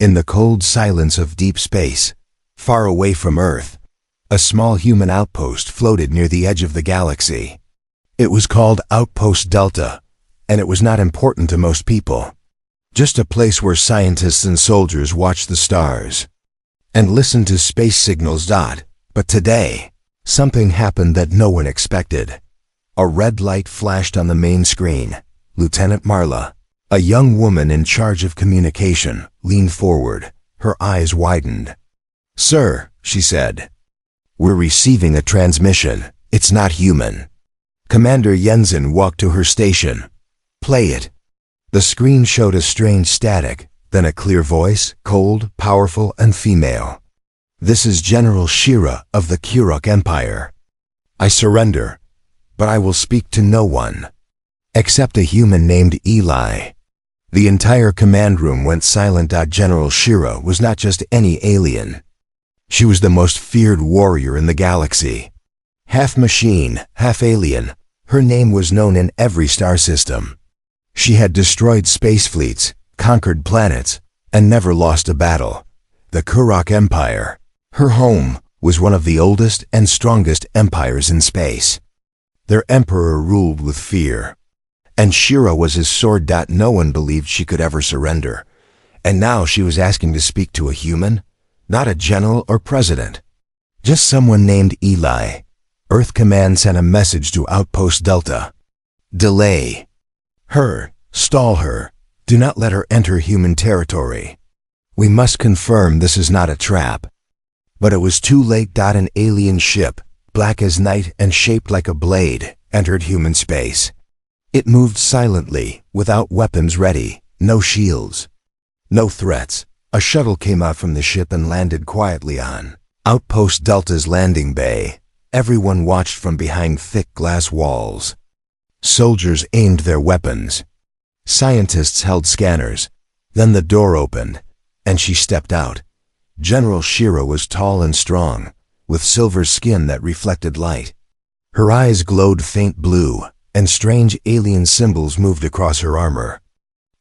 In the cold silence of deep space, far away from Earth, a small human outpost floated near the edge of the galaxy. It was called Outpost Delta, and it was not important to most people. Just a place where scientists and soldiers watched the stars and listened to space signals. But today, something happened that no one expected. A red light flashed on the main screen. Lieutenant Marla, a young woman in charge of communication, leaned forward. Her eyes widened. "Sir," she said, "we're receiving a transmission. It's not human." Commander Jensen walked to her station. "Play it." The screen showed a strange static, then a clear voice, cold, powerful, and female. "This is General Shira of the Kurok Empire. I surrender, but I will speak to no one, except a human named Eli." The entire command room went silent. General Shira was not just any alien. She was the most feared warrior in the galaxy. Half machine, half alien, her name was known in every star system. She had destroyed space fleets, conquered planets, and never lost a battle. The Kurok Empire, her home, was one of the oldest and strongest empires in space. Their emperor ruled with fear, and Shira was his sword. No one believed she could ever surrender. And now she was asking to speak to a human, not a general or president, just someone named Eli. Earth Command sent a message to Outpost Delta. "Delay her, stall her, do not let her enter human territory. We must confirm this is not a trap." But it was too late. An alien ship, black as night and shaped like a blade, entered human space. It moved silently, without weapons ready, no shields, no threats. A shuttle came out from the ship and landed quietly on Outpost Delta's landing bay. Everyone watched from behind thick glass walls. Soldiers aimed their weapons. Scientists held scanners. Then the door opened, and she stepped out. General Shira was tall and strong, with silver skin that reflected light. Her eyes glowed faint blue, and strange alien symbols moved across her armor.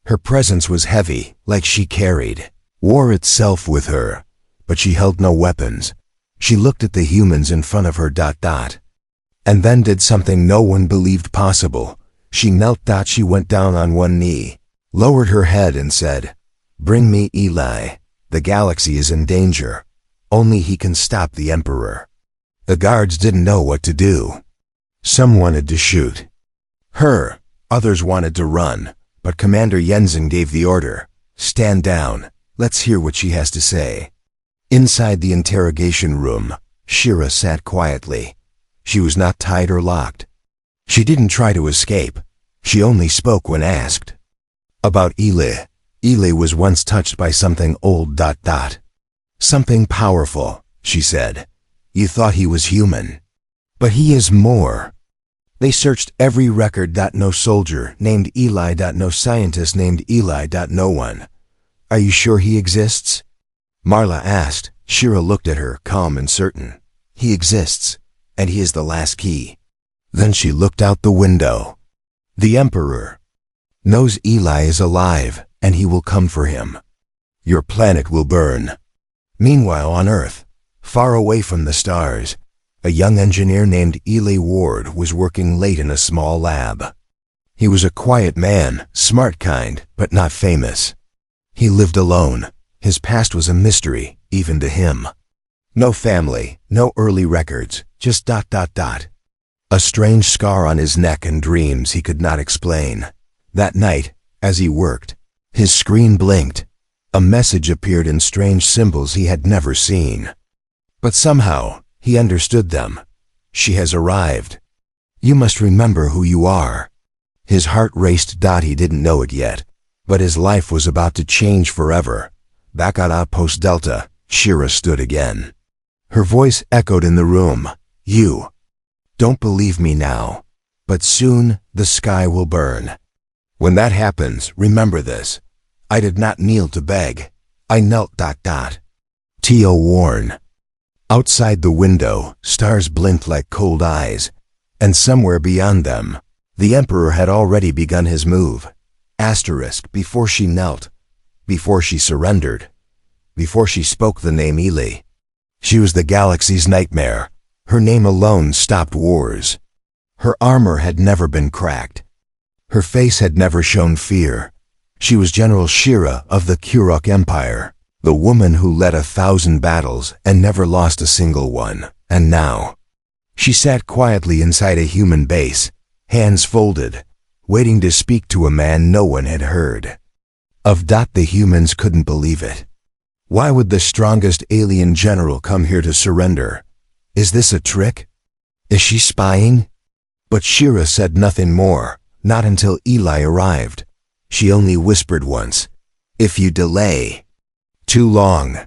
Her presence was heavy, like she carried war itself with her, but she held no weapons. She looked at the humans in front of her. And then did something no one believed possible. She knelt. She went down on one knee, lowered her head and said, "Bring me Eli. The galaxy is in danger. Only he can stop the Emperor." The guards didn't know what to do. Some wanted to shoot her, others wanted to run, but Commander Jensen gave the order, "Stand down, let's hear what she has to say." Inside the interrogation room, Shira sat quietly. She was not tied or locked. She didn't try to escape. She only spoke when asked. About Eli. Eli was once touched by something old. "Something powerful," she said. "You thought he was human, but he is more." They searched every record. No soldier named Eli. No scientist named Eli. No one. "Are you sure he exists?" Marla asked. Shira looked at her, calm and certain. "He exists, and he is the last key." Then she looked out the window. "The Emperor knows Eli is alive, and he will come for him. Your planet will burn." Meanwhile on Earth, far away from the stars, a young engineer named Eli Ward was working late in a small lab. He was a quiet man, smart kind, but not famous. He lived alone. His past was a mystery, even to him. No family, no early records, just ... A strange scar on his neck and dreams he could not explain. That night, as he worked, his screen blinked. A message appeared in strange symbols he had never seen. But somehow, he understood them. "She has arrived. You must remember who you are." His heart raced. He didn't know it yet, but his life was about to change forever. Back at Outpost Delta, Shira stood again. Her voice echoed in the room. "You don't believe me now, but soon the sky will burn. When that happens, remember this. I did not kneel to beg. I knelt. T.O. Warren." Outside the window, stars blinked like cold eyes, and somewhere beyond them, the Emperor had already begun his move. Before she knelt, before she surrendered, before she spoke the name Eli. She was the galaxy's nightmare. Her name alone stopped wars. Her armor had never been cracked. Her face had never shown fear. She was General Shira of the Kurok Empire, the woman who led 1,000 battles and never lost a single one. And now, she sat quietly inside a human base, hands folded, waiting to speak to a man no one had heard of. The humans couldn't believe it. Why would the strongest alien general come here to surrender? Is this a trick? Is she spying? But Shira said nothing more, not until Eli arrived. She only whispered once, "If you delay too long,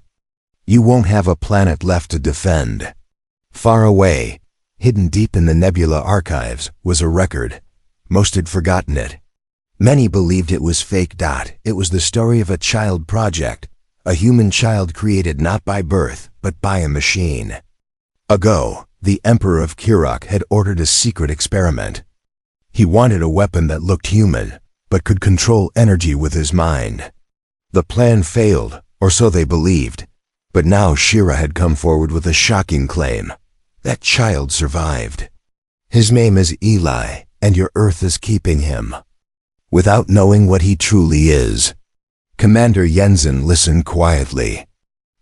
you won't have a planet left to defend." Far away, hidden deep in the nebula archives, was a record. Most had forgotten it. Many believed it was fake. It was the story of a child project, a human child created not by birth, but by a machine. Ago, the Emperor of Kurok had ordered a secret experiment. He wanted a weapon that looked human, but could control energy with his mind. The plan failed, or so they believed, but now Shira had come forward with a shocking claim. That child survived. His name is Eli, and your Earth is keeping him, without knowing what he truly is. Commander Jensen listened quietly.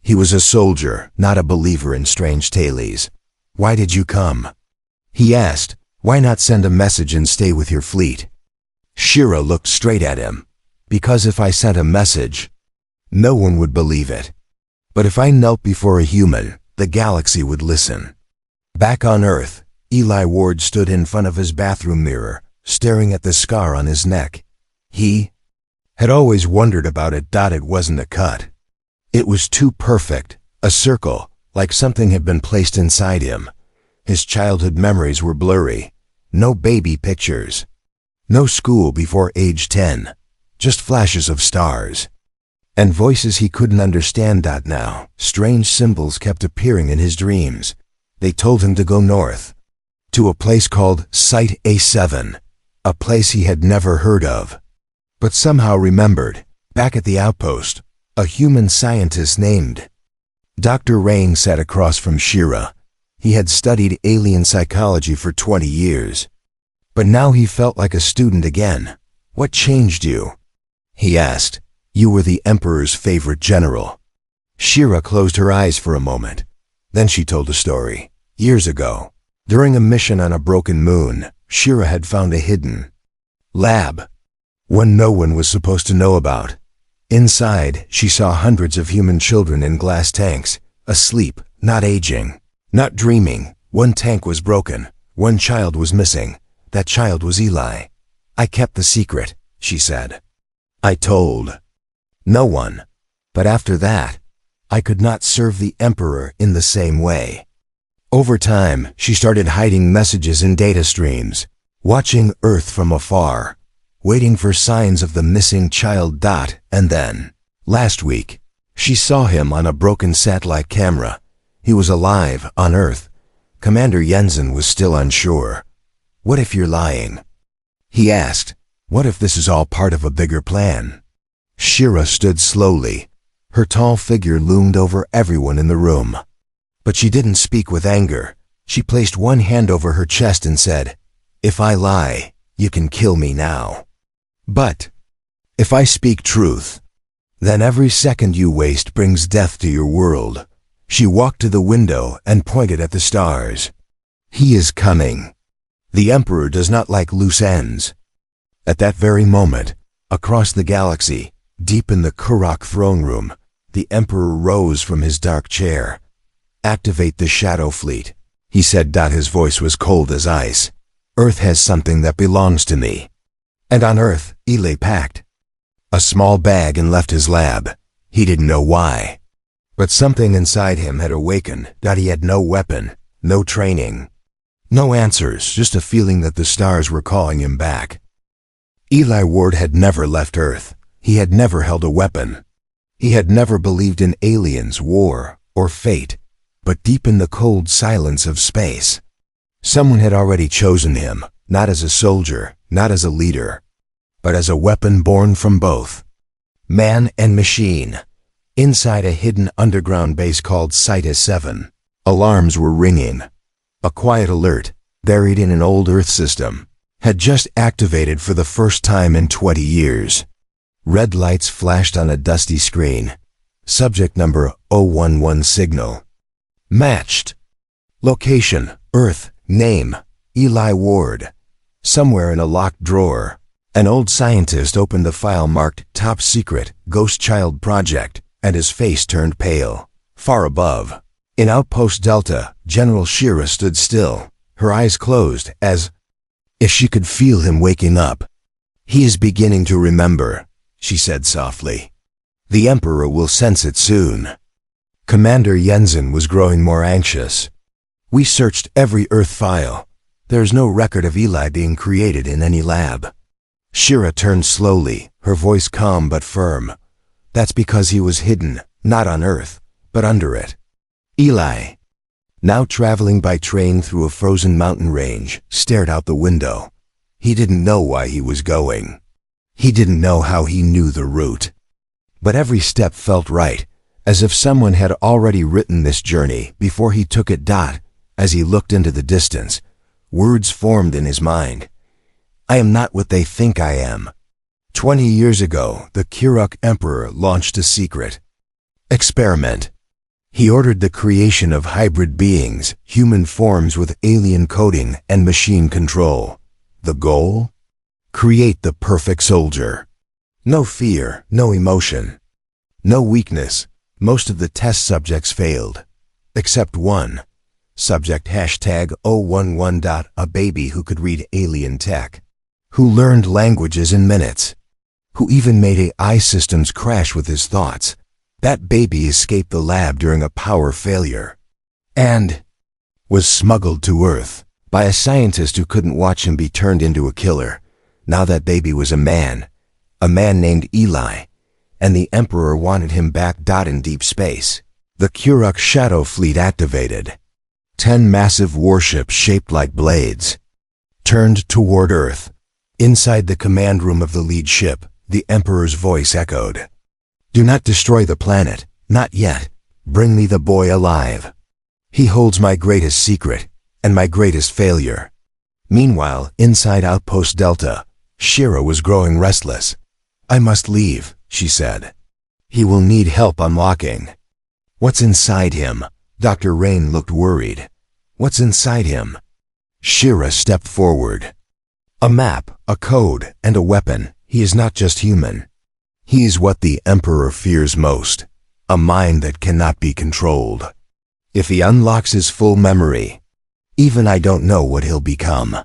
He was a soldier, not a believer in strange tales. "Why did you come?" he asked. "Why not send a message and stay with your fleet?" Shira looked straight at him. "Because if I sent a message, no one would believe it. But if I knelt before a human, the galaxy would listen." Back on Earth, Eli Ward stood in front of his bathroom mirror, staring at the scar on his neck. He had always wondered about it. It wasn't a cut. It was too perfect, a circle, like something had been placed inside him. His childhood memories were blurry. No baby pictures. No school before age 10. Just flashes of stars. And voices he couldn't understand. Now, strange symbols kept appearing in his dreams. They told him to go north, to a place called Site A7, a place he had never heard of, but somehow remembered. Back at the outpost, a human scientist named Dr. Rain sat across from Shira. He had studied alien psychology for 20 years. But now he felt like a student again. "What changed you?" he asked. "You were the Emperor's favorite general." Shira closed her eyes for a moment. Then she told a story. Years ago, during a mission on a broken moon, Shira had found a hidden lab, one no one was supposed to know about. Inside, she saw hundreds of human children in glass tanks, asleep, not aging, not dreaming. One tank was broken. One child was missing. That child was Eli. "I kept the secret," she said. "I told no one. But after that, I could not serve the Emperor in the same way." Over time, she started hiding messages in data streams, watching Earth from afar, waiting for signs of the missing child. And then, last week, she saw him on a broken satellite camera. He was alive on Earth. Commander Jensen was still unsure. "What if you're lying?" he asked. "What if this is all part of a bigger plan?" Shira stood slowly. Her tall figure loomed over everyone in the room. But she didn't speak with anger. She placed one hand over her chest and said, "If I lie, you can kill me now. But if I speak truth, then every second you waste brings death to your world." She walked to the window and pointed at the stars. "He is coming. The Emperor does not like loose ends." At that very moment, across the galaxy, deep in the Kurok throne room, the Emperor rose from his dark chair. "Activate the Shadow Fleet," he said. His voice was cold as ice. "Earth has something that belongs to me." And on Earth, Eli packed a small bag and left his lab. He didn't know why. But something inside him had awakened. He had no weapon, no training, no answers, just a feeling that the stars were calling him back. Eli Ward had never left Earth. He had never held a weapon. He had never believed in aliens, war, or fate. But deep in the cold silence of space, someone had already chosen him, not as a soldier, not as a leader, but as a weapon born from both man and machine. Inside a hidden underground base called Site-7, alarms were ringing. A quiet alert, buried in an old Earth system, had just activated for the first time in 20 years. Red lights flashed on a dusty screen. Subject number 011 signal. Matched. Location, Earth, name, Eli Ward. Somewhere in a locked drawer, an old scientist opened the file marked Top Secret, Ghost Child Project, and his face turned pale. Far above, in Outpost Delta, General Shira stood still, her eyes closed, as if she could feel him waking up. "He is beginning to remember," she said softly. "The Emperor will sense it soon." Commander Jensen was growing more anxious. "We searched every Earth file. There's no record of Eli being created in any lab." Shira turned slowly, her voice calm but firm. "That's because he was hidden, not on Earth, but under it." Eli, now traveling by train through a frozen mountain range, stared out the window. He didn't know why he was going. He didn't know how he knew the route. But every step felt right, as if someone had already written this journey before he took it. As he looked into the distance, words formed in his mind. "I am not what they think I am." 20 years ago, the Kiruk Emperor launched a secret experiment. He ordered the creation of hybrid beings, human forms with alien coding and machine control. The goal? Create the perfect soldier. No fear, no emotion, no weakness. Most of the test subjects failed, except one. Subject #011. A baby who could read alien tech, who learned languages in minutes, who even made AI systems crash with his thoughts. That baby escaped the lab during a power failure and was smuggled to Earth by a scientist who couldn't watch him be turned into a killer. Now that baby was a man named Eli, and the Emperor wanted him back. In deep space, the Kiruk Shadow Fleet activated. 10 massive warships shaped like blades turned toward Earth. Inside the command room of the lead ship, the Emperor's voice echoed. "Do not destroy the planet, not yet. Bring me the boy alive. He holds my greatest secret, and my greatest failure." Meanwhile, inside Outpost Delta, Shira was growing restless. "I must leave," she said. "He will need help unlocking." "What's inside him?" Dr. Rain looked worried. "What's inside him?" Shira stepped forward. "A map, a code, and a weapon. He is not just human. He is what the Emperor fears most, a mind that cannot be controlled. If he unlocks his full memory, even I don't know what he'll become."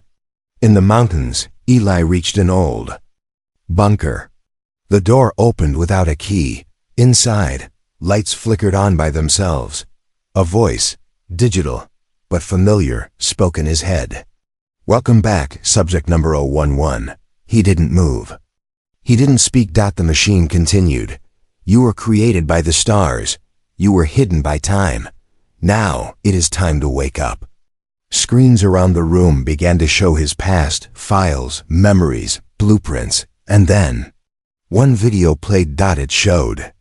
In the mountains, Eli reached an old bunker. The door opened without a key. Inside, lights flickered on by themselves. A voice, digital but familiar, spoke in his head. "Welcome back, subject number 011. He didn't move. He didn't speak. The machine continued. "You were created by the stars. You were hidden by time. Now it is time to wake up." Screens around the room began to show his past, files, memories, blueprints, and then one video played. It showed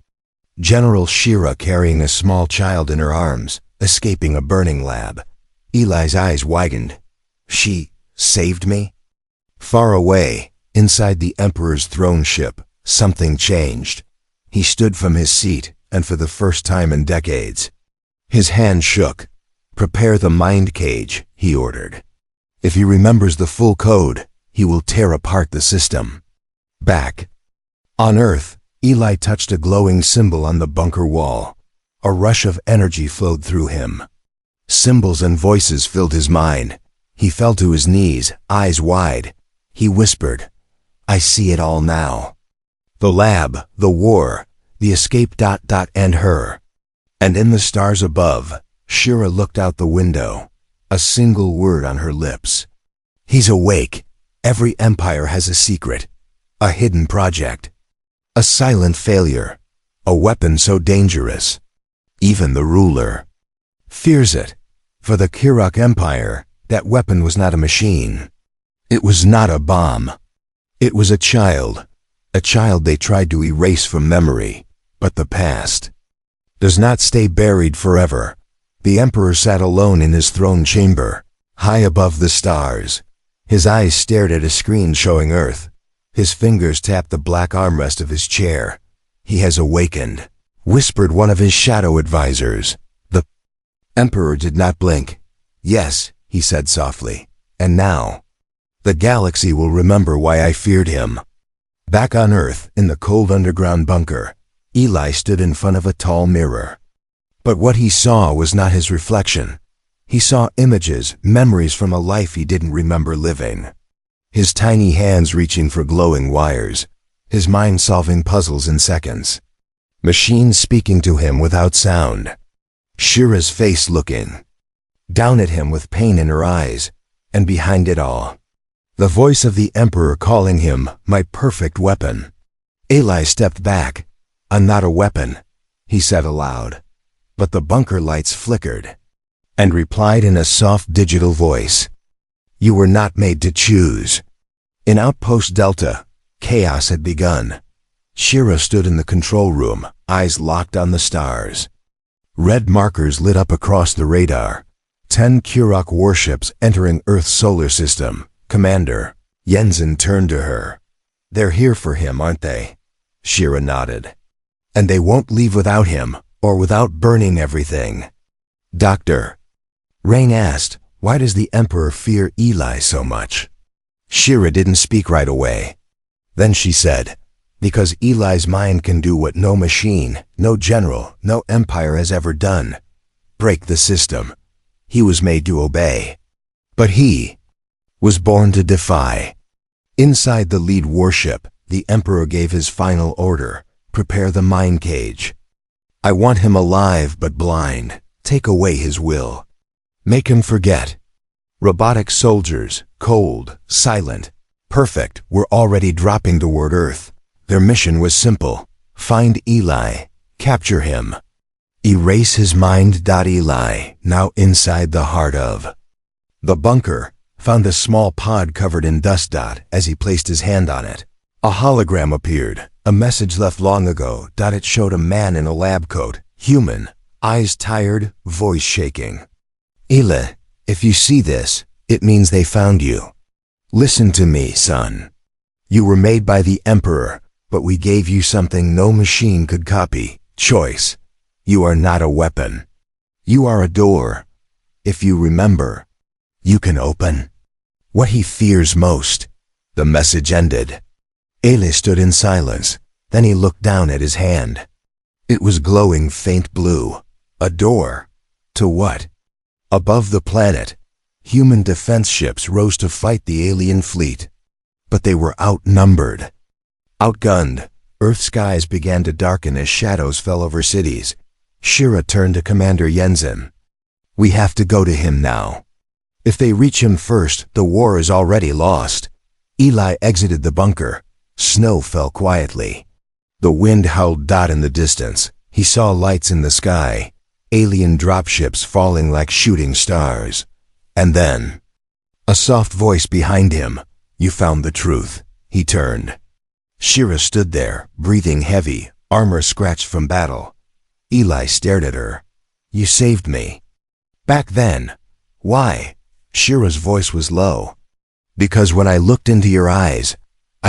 General Shira carrying a small child in her arms, escaping a burning lab. Eli's eyes widened. "She saved me?" Far away, inside the Emperor's throne ship, something changed. He stood from his seat, and for the first time in decades, his hand shook. "Prepare the mind cage," he ordered. "If he remembers the full code, he will tear apart the system." Back on Earth, Eli touched a glowing symbol on the bunker wall. A rush of energy flowed through him. Symbols and voices filled his mind. He fell to his knees, eyes wide. He whispered, "I see it all now. The lab, the war, the escape. And her." And in the stars above, Shira looked out the window, a single word on her lips. "He's awake. Every empire has a secret, a hidden project, a silent failure, a weapon so dangerous, even the ruler fears it. For the Kiruk Empire, that weapon was not a machine. It was not a bomb. It was a child they tried to erase from memory. But the past, does not stay buried forever. The Emperor sat alone in his throne chamber, high above the stars. His eyes stared at a screen showing Earth. His fingers tapped the black armrest of his chair. "He has awakened," whispered one of his shadow advisors. The Emperor did not blink. "Yes," he said softly, "and now the galaxy will remember why I feared him." Back on Earth, in the cold underground bunker, Eli stood in front of a tall mirror. But what he saw was not his reflection. He saw images, memories from a life he didn't remember living. His tiny hands reaching for glowing wires, his mind solving puzzles in seconds. Machines speaking to him without sound. Shira's face looking down at him with pain in her eyes, and behind it all, the voice of the Emperor calling him my perfect weapon. Eli stepped back. "I'm not a weapon," he said aloud. But the bunker lights flickered, and replied in a soft digital voice, "You were not made to choose." In Outpost Delta, chaos had begun. Shira stood in the control room, eyes locked on the stars. Red markers lit up across the radar. 10 Kurok warships entering Earth's solar system. "Commander." Yenzin turned to her. "They're here for him, aren't they?" Shira nodded. "And they won't leave without him, or without burning everything." "Doctor," Rain asked, "why does the Emperor fear Eli so much?" Shira didn't speak right away. Then she said, "Because Eli's mind can do what no machine, no general, no empire has ever done. Break the system. He was made to obey. But he was born to defy." Inside the lead warship, the Emperor gave his final order: "Prepare the mind cage. I want him alive but blind. Take away his will. Make him forget." Robotic soldiers, cold, silent, perfect, were already dropping toward Earth. Their mission was simple: find Eli, capture him, erase his mind. Eli, now inside the heart of the bunker, found a small pod covered in dust. As he placed his hand on it, a hologram appeared, a message left long ago. It showed a man in a lab coat, human, eyes tired, voice shaking. "Eli, if you see this, it means they found you. Listen to me, son. You were made by the Emperor, but we gave you something no machine could copy: choice. You are not a weapon. You are a door. If you remember, you can open what he fears most." The message ended. Eli stood in silence. Then he looked down at his hand. It was glowing faint blue. A door. To what? Above the planet, human defense ships rose to fight the alien fleet. But they were outnumbered. Outgunned, Earth's skies began to darken as shadows fell over cities. Shira turned to Commander Yenzin. "We have to go to him now. If they reach him first, the war is already lost." Eli exited the bunker. Snow fell quietly. The wind howled. In the distance, he saw lights in the sky, alien dropships falling like shooting stars. And then, a soft voice behind him. "You found the truth." He turned. Shira stood there, breathing heavy, armor scratched from battle. Eli stared at her. "You saved me." "Back then." "Why?" Shira's voice was low. "Because when I looked into your eyes,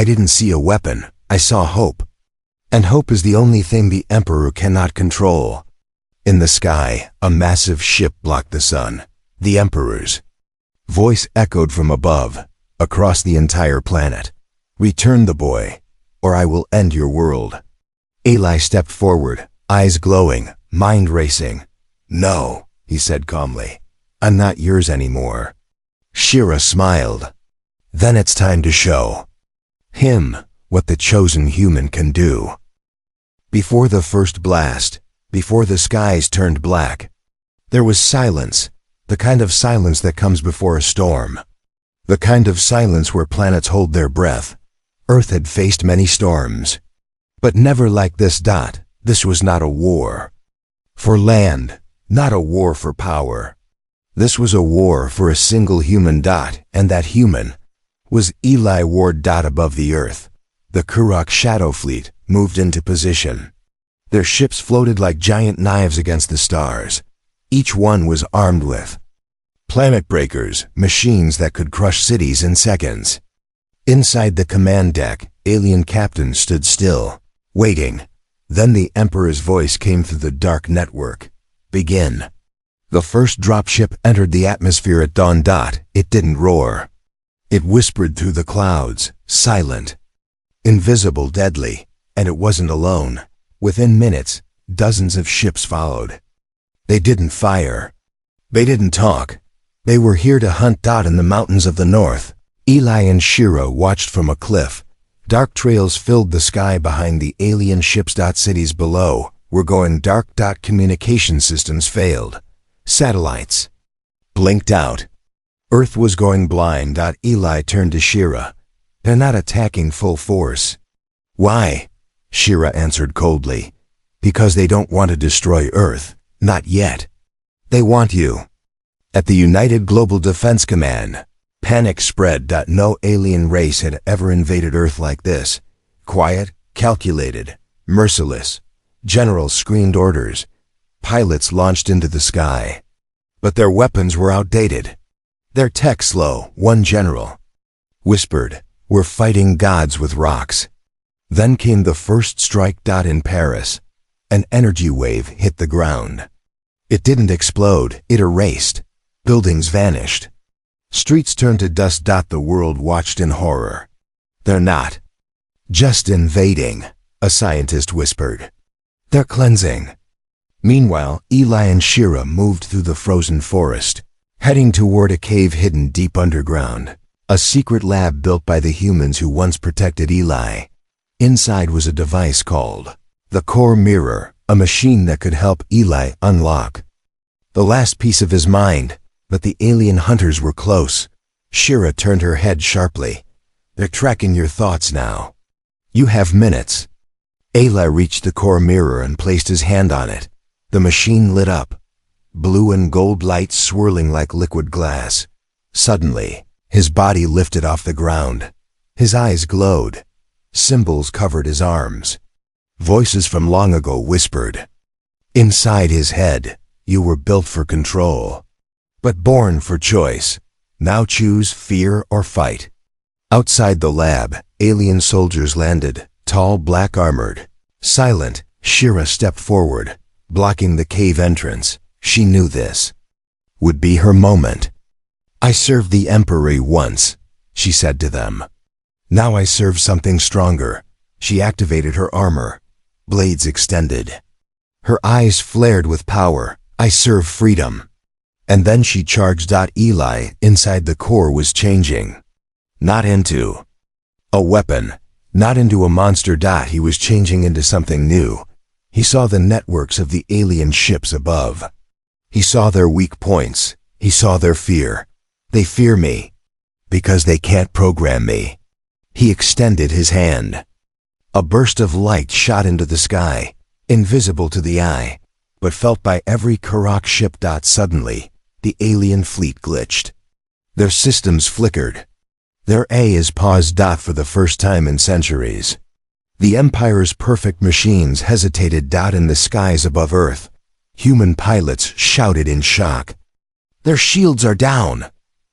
I didn't see a weapon, I saw hope. And hope is the only thing the Emperor cannot control." In the sky, a massive ship blocked the sun. The Emperor's voice echoed from above, across the entire planet. "Return the boy, or I will end your world." Eli stepped forward, eyes glowing, mind racing. "No," he said calmly. "I'm not yours anymore." Shira smiled. "Then it's time to show him what the chosen human can do." Before the first blast, before the skies turned black, there was silence, the kind of silence that comes before a storm. The kind of silence where planets hold their breath. Earth had faced many storms, but never like this. This was not a war for land, not a war for power. This was a war for a single human. And that human was Eli Ward. Above the Earth, the Kurok Shadow Fleet moved into position. Their ships floated like giant knives against the stars. Each one was armed with planet breakers, machines that could crush cities in seconds. Inside the command deck, alien captains stood still, waiting. Then the Emperor's voice came through the dark network. Begin. The first dropship entered the atmosphere at dawn. It didn't roar. It whispered through the clouds, silent, invisible, deadly, and it wasn't alone. Within minutes, dozens of ships followed. They didn't fire. They didn't talk. They were here to hunt. In the mountains of the north, Eli and Shira watched from a cliff. Dark trails filled the sky behind the alien ships. Cities below were going dark. Communication systems failed. Satellites blinked out. Earth was going blind. Eli turned to Shira. They're not attacking full force. Why? Shira answered coldly. Because they don't want to destroy Earth. Not yet. They want you. At the United Global Defense Command, panic spread. No alien race had ever invaded Earth like this. Quiet, calculated, merciless. Generals screamed orders. Pilots launched into the sky. But their weapons were outdated. Their tech slow. One general whispered, "We're fighting gods with rocks." Then came the first strike. In Paris, an energy wave hit the ground. It didn't explode, it erased. Buildings vanished. Streets turned to dust. The world watched in horror. They're not just invading, a scientist whispered. They're cleansing. Meanwhile, Eli and Shira moved through the frozen forest, heading toward a cave hidden deep underground, a secret lab built by the humans who once protected Eli. Inside was a device called the Core Mirror, a machine that could help Eli unlock the last piece of his mind. But the alien hunters were close. Shira turned her head sharply. They're tracking your thoughts now. You have minutes. Eli reached the Core Mirror and placed his hand on it. The machine lit up, blue and gold lights swirling like liquid glass. Suddenly, his body lifted off the ground. His eyes glowed. Symbols covered his arms. Voices from long ago whispered. Inside his head, you were built for control, but born for choice. Now choose fear or fight. Outside the lab, alien soldiers landed, tall, black-armored. Silent, Shira stepped forward, blocking the cave entrance. She knew this would be her moment. I served the Emperor once, she said to them. Now I serve something stronger. She activated her armor. Blades extended. Her eyes flared with power. I serve freedom. And then she charged. Eli, inside the core, was changing. Not into a weapon, not into a monster. He was changing into something new. He saw the networks of the alien ships above. He saw their weak points. He saw their fear. They fear me because they can't program me. He extended his hand. A burst of light shot into the sky, invisible to the eye, but felt by every Karak ship. Suddenly, the alien fleet glitched. Their systems flickered. Their AIs paused. For the first time in centuries, the Empire's perfect machines hesitated. In the skies above Earth, human pilots shouted in shock. Their shields are down.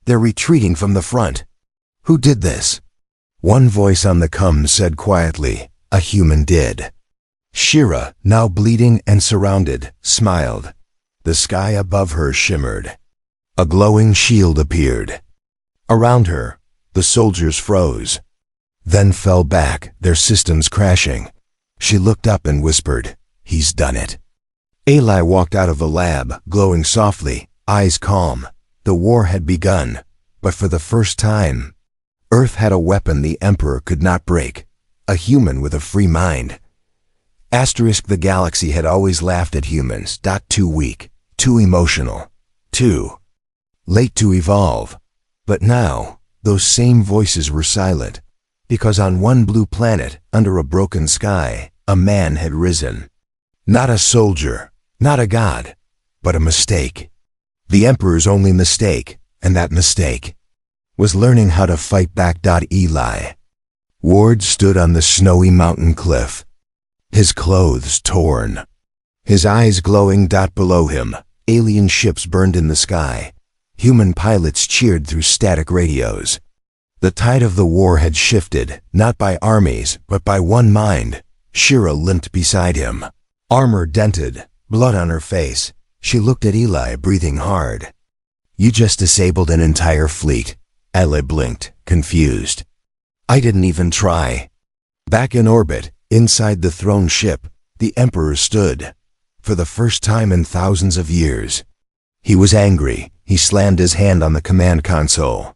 They're retreating from the front. Who did this? One voice on the comms said quietly, a human did. Shira, now bleeding and surrounded, smiled. The sky above her shimmered. A glowing shield appeared. Around her, the soldiers froze, then fell back, their systems crashing. She looked up and whispered, he's done it. Eli walked out of the lab, glowing softly, eyes calm. The war had begun, but for the first time, Earth had a weapon the Emperor could not break, a human with a free mind. The galaxy had always laughed at humans. Too weak, too emotional, too late to evolve. But now, those same voices were silent, because on one blue planet, under a broken sky, a man had risen. Not a soldier, not a god, but a mistake. The Emperor's only mistake, and that mistake was learning how to fight back. Eli Ward stood on the snowy mountain cliff. his clothes torn, his eyes glowing. Below him, alien ships burned in the sky. Human pilots cheered through static radios. The tide of the war had shifted, not by armies, but by one mind. Shira limped beside him, armor dented, blood on her face. She looked at Eli, breathing hard. "You just disabled an entire fleet." Eli blinked, confused. "I didn't even try." Back in orbit, inside the throne ship, the Emperor stood. For the first time in thousands of years. He was angry. He slammed his hand on the command console.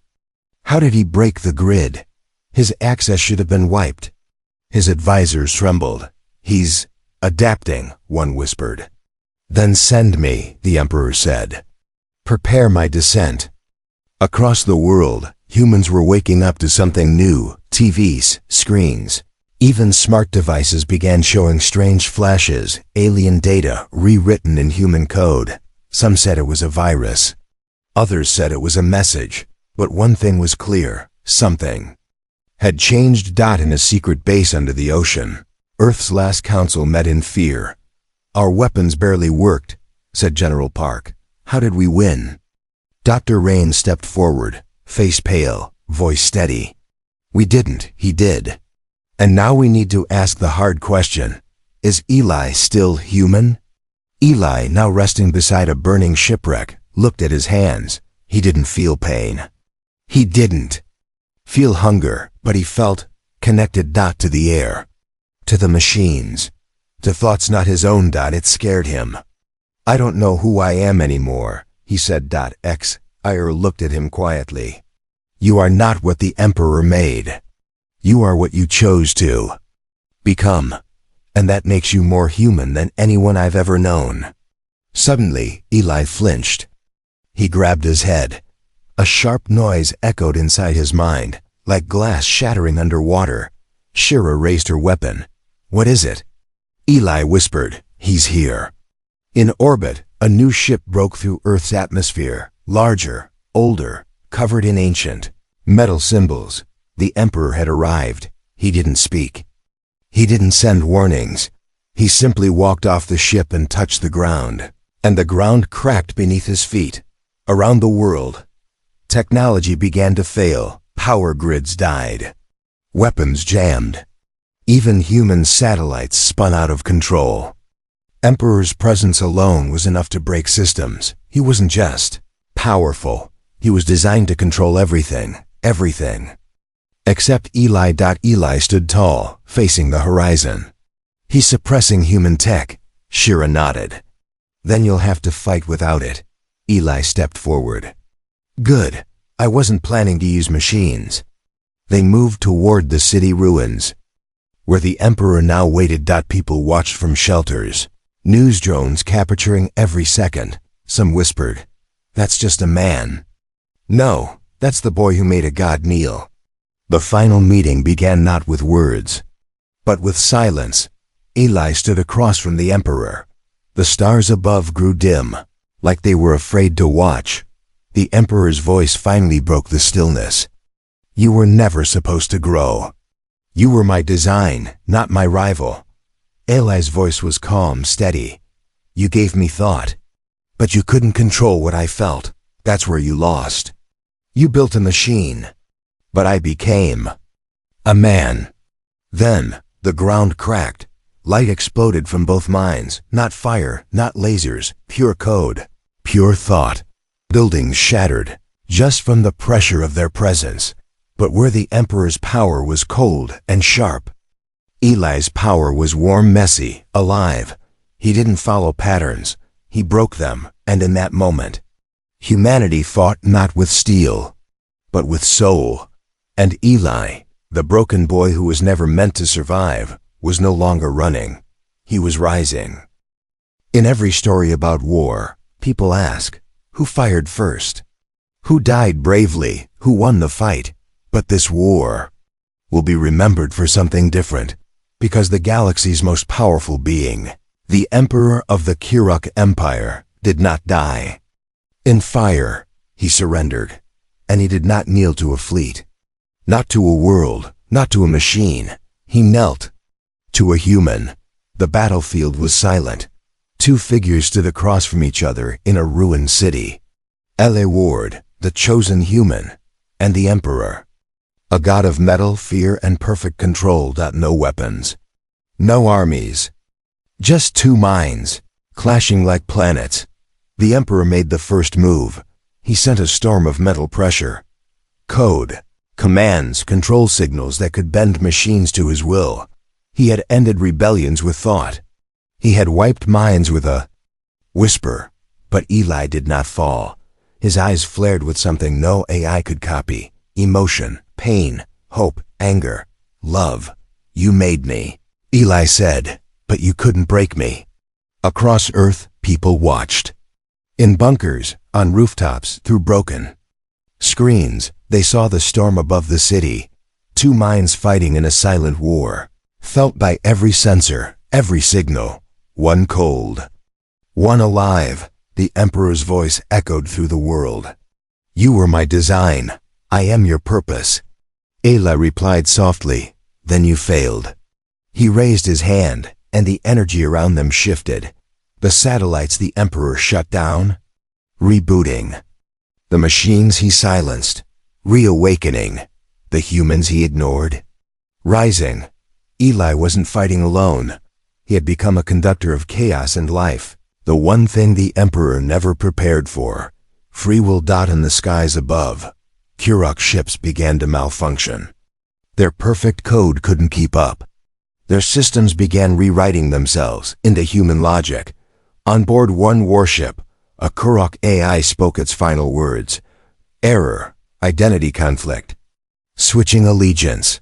How did he break the grid? His access should have been wiped. His advisors trembled. "He's adapting," one whispered. "Then send me," the Emperor said. "Prepare my descent." Across the world, humans were waking up to something new. TVs, screens. Even smart devices began showing strange flashes, alien data rewritten in human code. Some said it was a virus. Others said it was a message. But one thing was clear: something had changed. In a secret base under the ocean, Earth's last council met in fear. "Our weapons barely worked," said General Park. "How did we win?" Dr. Rain stepped forward, face pale, voice steady. "We didn't, he did. And now we need to ask the hard question. Is Eli still human?" Eli, now resting beside a burning shipwreck, looked at his hands. He didn't feel pain. He didn't feel hunger, but he felt connected. To the air, to the machines, to thoughts not his own. It scared him. "I don't know who I am anymore," he said. Ire looked at him quietly. "You are not what the Emperor made. You are what you chose to become. And that makes you more human than anyone I've ever known." Suddenly, Eli flinched. He grabbed his head. A sharp noise echoed inside his mind, like glass shattering underwater. Shira raised her weapon. "What is it?" Eli whispered. "He's here." In orbit, a new ship broke through Earth's atmosphere, larger, older, covered in ancient metal symbols. The Emperor had arrived. He didn't speak. He didn't send warnings. He simply walked off the ship and touched the ground. And the ground cracked beneath his feet. Around the world, technology began to fail. Power grids died. Weapons jammed. Even human satellites spun out of control. Emperor's presence alone was enough to break systems. He wasn't just powerful. He was designed to control everything. Everything. Except Eli. Eli stood tall, facing the horizon. "He's suppressing human tech." Shira nodded. "Then you'll have to fight without it." Eli stepped forward. "Good. I wasn't planning to use machines." They moved toward the city ruins, where the Emperor now waited. People watched from shelters, news drones capturing every second. Some whispered, "That's just a man." "No, that's the boy who made a god kneel." The final meeting began not with words, but with silence. Eli stood across from the Emperor. The stars above grew dim, like they were afraid to watch. The Emperor's voice finally broke the stillness. "You were never supposed to grow. You were my design, not my rival." Eli's voice was calm, steady. "You gave me thought, but you couldn't control what I felt. That's where you lost. You built a machine, but I became a man." Then, the ground cracked. Light exploded from both minds. Not fire, not lasers, pure code, pure thought. Buildings shattered, just from the pressure of their presence. But where the Emperor's power was cold and sharp, Eli's power was warm, messy, alive. He didn't follow patterns. He broke them, and in that moment, humanity fought not with steel, but with soul. And Eli, the broken boy who was never meant to survive, was no longer running. He was rising. In every story about war, people ask, who fired first? Who died bravely? Who won the fight? But this war will be remembered for something different, because the galaxy's most powerful being, the Emperor of the Kiruk Empire, did not die. In fire, he surrendered, and he did not kneel to a fleet, not to a world, not to a machine. He knelt to a human, The battlefield was silent. Two figures stood across from each other in a ruined city. Warlord, the chosen human, and the Emperor. A god of metal, fear, and perfect control. No weapons. No armies. Just two minds, clashing like planets. The Emperor made the first move. He sent a storm of mental pressure. Code, commands, control signals that could bend machines to his will. He had ended rebellions with thought. He had wiped minds with a whisper. But Eli did not fall. His eyes flared with something no AI could copy. Emotion, pain, hope, anger, love. You made me, Eli said, but you couldn't break me. Across Earth, people watched. In bunkers, on rooftops, through broken screens, they saw the storm above the city. Two minds fighting in a silent war, felt by every sensor, every signal. One cold, one alive. The Emperor's voice echoed through the world. You were my design. I am your purpose. Eli replied softly, then you failed. He raised his hand, and the energy around them shifted. The satellites the Emperor shut down, rebooting. The machines he silenced, reawakening. The humans he ignored, rising. Eli wasn't fighting alone. He had become a conductor of chaos and life, the one thing the Emperor never prepared for. Free will. In the skies above, Kurok ships began to malfunction. Their perfect code couldn't keep up. Their systems began rewriting themselves into human logic. On board one warship, a Kurok AI spoke its final words. Error, identity conflict, switching allegiance.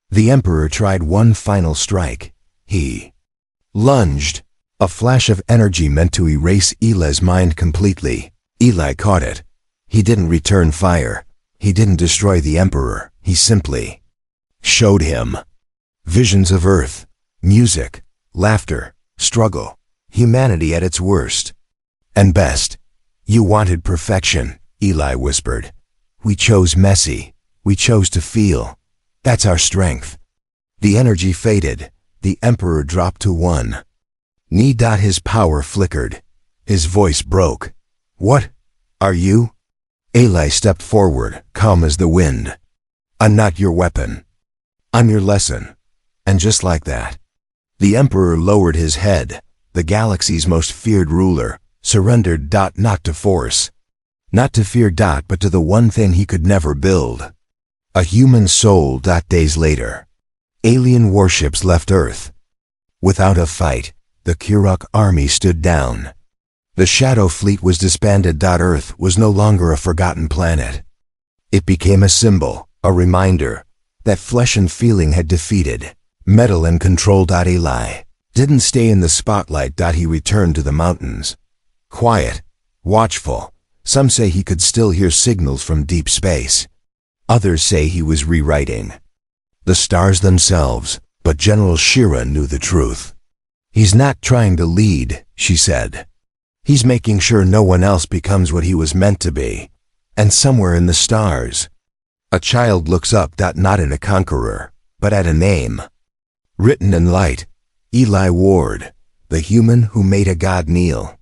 The Emperor tried one final strike. He lunged. A flash of energy meant to erase Eli's mind completely. Eli caught it. He didn't return fire. He didn't destroy the Emperor. He simply showed him visions of Earth, music, laughter, struggle, humanity at its worst and best. You wanted perfection, Eli whispered. We chose messy. We chose to feel. That's our strength. The energy faded. The Emperor dropped to one knee. His power flickered. His voice broke. What are you? Eli stepped forward, calm as the wind. I'm not your weapon. I'm your lesson. And just like that, the Emperor lowered his head. The galaxy's most feared ruler surrendered. Not to force, not to fear. But to the one thing he could never build. A human soul. Days later, alien warships left Earth. Without a fight, the Kurok army stood down. The Shadow Fleet was disbanded. Earth was no longer a forgotten planet. It became a symbol, a reminder that flesh and feeling had defeated metal and control. Eli didn't stay in the spotlight. He returned to the mountains. Quiet, watchful. Some say he could still hear signals from deep space. Others say he was rewriting the stars themselves, but General Shira knew the truth. He's not trying to lead, she said. He's making sure no one else becomes what he was meant to be. And somewhere in the stars, a child looks up. Not at a conqueror, but at a name. Written in light, Eli Ward, the human who made a god kneel.